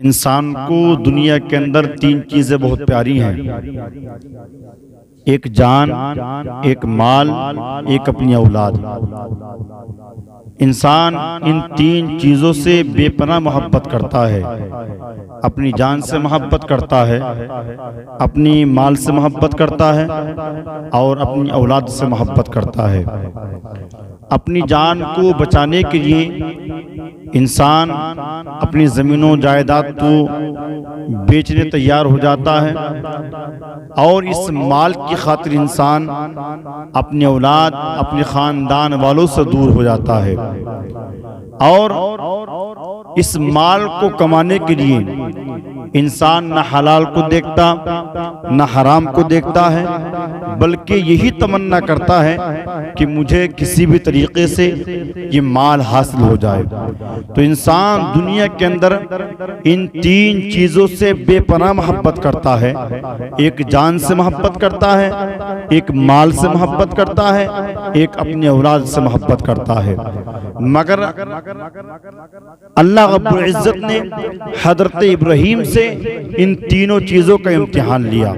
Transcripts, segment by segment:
इंसान को दुनिया के अंदर तीन चीजें बहुत प्यारी हैं। एक जान, एक माल, एक अपनी औलाद। इंसान इन तीन चीजों से बेपनाह मोहब्बत करता है। अपनी जान से मोहब्बत करता है, अपनी माल से मोहब्बत करता है और अपनी औलाद से मोहब्बत करता है। अपनी जान को बचाने के लिए इंसान अपनी ज़मीनों जायदाद को बेचने तैयार हो जाता है और इस माल की खातिर इंसान अपनी औलाद, अपने ख़ानदान वालों से दूर हो जाता है और इस माल को कमाने के लिए इंसान न हलाल को देखता न हराम को देखता है, बल्कि यही तमन्ना करता है कि मुझे किसी भी तरीके से ये माल हासिल हो जाए। तो इंसान दुनिया के अंदर इन तीन चीजों से बेपनाह मोहब्बत करता है। एक जान से मोहब्बत करता है, एक माल से मोहब्बत करता है, एक अपनी औलाद से मोहब्बत करता है। मगर अल्लाह रब्बुल इज्जत ने हजरत इब्राहीम से इन तीनों चीजों का इम्तिहान लिया।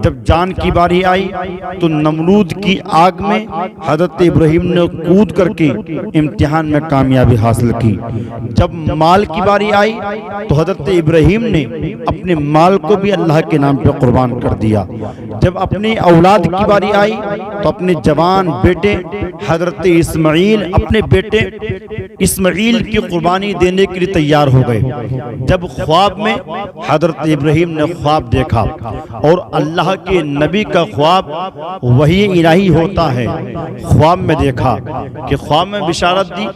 जब जान की बारी आई तो नमरूद की आग में हजरत इब्राहीम ने कूद करके इम्तिहान में कामयाबी हासिल की। जब माल की बारी आई तो हजरत इब्राहीम ने अपने माल को भी अल्लाह के नाम पे कुर्बान कर दिया। जब अपनी औलाद की बारी आई तो अपने जवान बेटे हजरत इस्माइल, अपने बेटे इस्माइल की कुर्बानी देने के लिए तैयार हो गए। जब ख्वाब में हजरत इब्राहीम ने ख्वाब देखा और अल्लाह के नबी का ख्वाब वही इलाही होता है। ख्वाब में देखा कि ख्वाब में बिशारत दी,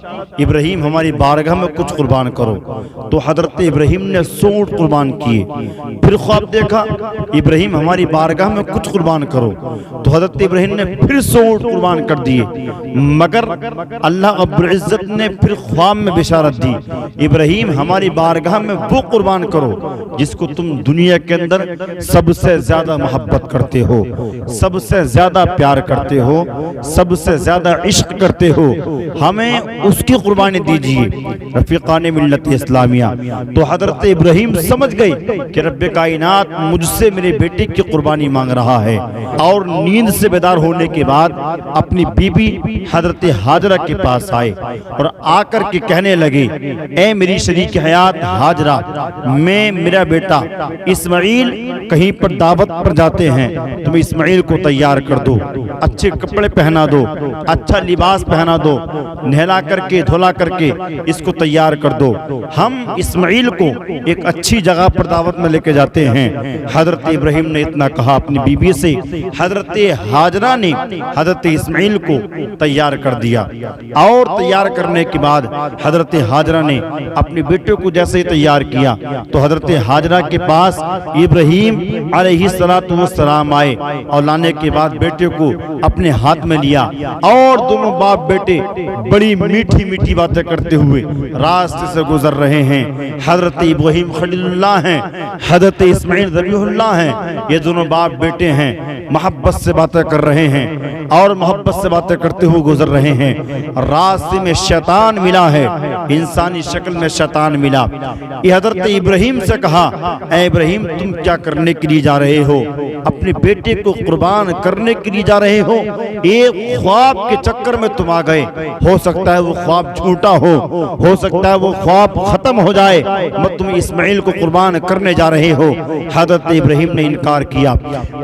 इब्राहीम हमारी बारगाह में कुछ कुर्बान करो, तो हजरत इब्राहीम ने 100 ऊंट कुर्बान किए। फिर ख्वाब देखा इब्राहीम हमारी बारगाह में कुछ कुर्बान करो, तो हजरत इब्राहीम ने फिर 100 ऊंट कुर्बान कर दिए। मगर अल्लाह रब्बुल इज्जत ने फिर ख्वाब में बिशारत दी, इब्राहीम हमारी बारगाह में वो कुर्बान करो जिसको तुम दुनिया के अंदर सबसे ज्यादा मोहब्बत करते हो, सबसे ज्यादा प्यार करते हो, सबसे ज्यादा इश्क करते हो, हमें उसकी कुर्बानी दीजिए। रफीकान मिल्लत इस्लामिया। तो हजरत इब्राहीम समझ गए कि रब्बे कायनात मुझसे मेरे बेटे की कुर्बानी मांग रहा है। और नींद से बेदार होने के बाद अपनी बीबी हजरत हाजरा के पास आए और आकर के कहने लगे, ए मेरी शरीक हयात हाजरा, मैं मेरा बेटा इस्माइल कहीं पर दावत पर जाते हैं, तुम इस्माइल को तैयार कर दो, अच्छे कपड़े पहना दो, अच्छा लिबास पहना दो, नहला करके धुला करके इसको तैयार कर दो। हम इस्माइल को एक अच्छी जगह पर दावत में लेके जाते हैं। हजरत इब्राहीम ने इतना कहा अपनी बीबी से, हजरत हाजरा ने हजरत इस्माइल को तैयार कर दिया। और तैयार करने के बाद हजरत हाजरा ने अपने बेटे को जैसे ही तैयार किया तो हजरत हाजरा के पास इब्राहीम अलैहिस्सलातु वस्सलाम आए और लाने के बाद बेटे को अपने हाथ में लिया और दोनों बाप बेटे बड़ी मीठी मीठी बातें करते हुए रास्ते से गुजर रहे हैं। हजरत इब्राहीम खलीलुल्लाह हैं, हजरत इस्माइल ज़बीहुल्लाह हैं, ये दोनों बाप बेटे हैं, मोहब्बत से बातें कर रहे हैं और मोहब्बत से बातें करते हुए गुजर रहे हैं। रास्ते में शैतान मिला है, इंसानी शक्ल में शैतान मिला। ये हजरत इब्राहीम से कहा, ऐ इब्राहीम तुम क्या करने के लिए जा रहे हो? अपने बेटे को कुर्बान करने के लिए जा रहे हो? एक ख्वाब के चक्कर में तुम आ गए। हो सकता है वो ख्वाब झूठा हो सकता है वो ख्वाब खत्म हो जाए, मत तुम इस्माइल को कुर्बान करने जा रहे हो। हजरत इब्राहीम ने इनकार किया।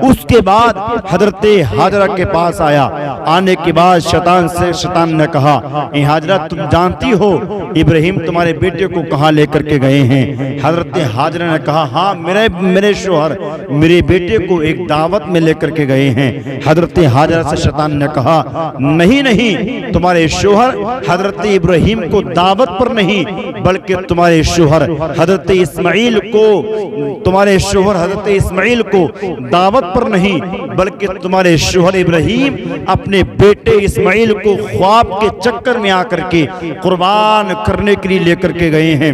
उसके बाद हजरत हाजरा के पास आया। आने के बाद शैतान ने कहा, ए हाजरा तुम जानती हो इब्राहीम तुम्हारे बेटे को कहाँ लेकर के गए हैं? हजरत हाजरा ने कहा, हाँ मेरे शोहर मेरे बेटे को एक दावत में लेकर के गए हैं। हजरत हाजरा से शैतान ने कहा, नहीं तुम्हारे शोहर हजरत इब्राहीम को दावत पर नहीं, बल्कि तुम्हारे शोहर हजरत इस्माइल को दावत पर नहीं, बल्कि तुम्हारे शोहर इब्राहीम अपने बेटे इस्माइल को ख्वाब के चक्कर में आकर के कुर्बान करने के लिए लेकर के गए हैं।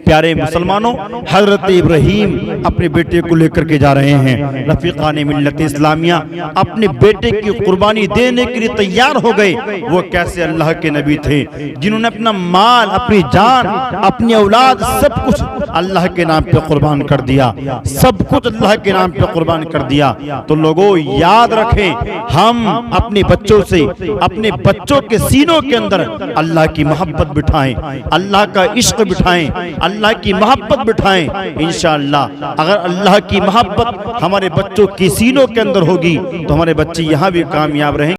प्यारे मुसलमानों, हजरत इब्राहीम अपने बेटे को लेकर के जा रहे हैं। रफीकान मिल्लत इस्लामिया अपने बेटे की कुर्बानी देने के लिए तैयार हो गए। वो कैसे अल्लाह के नबी थे जिन्होंने अपना माल, अपनी जान, अपनी औलाद सब कुछ अल्लाह के नाम पे कुर्बान कर दिया, सब कुछ अल्लाह के नाम पे कुर्बान कर दिया। तो लोगों याद रखें, हम अपने बच्चों से, अपने बच्चों के सीनों के अंदर अल्लाह की मोहब्बत बिठाएं, अल्लाह का इश्क बिठाएं, अल्लाह की मोहब्बत बिठाएं। इंशाअल्लाह अगर अल्लाह की मोहब्बत हमारे बच्चों के सीनों के अंदर होगी तो हमारे बच्चे यहाँ भी कामयाब रहेंगे।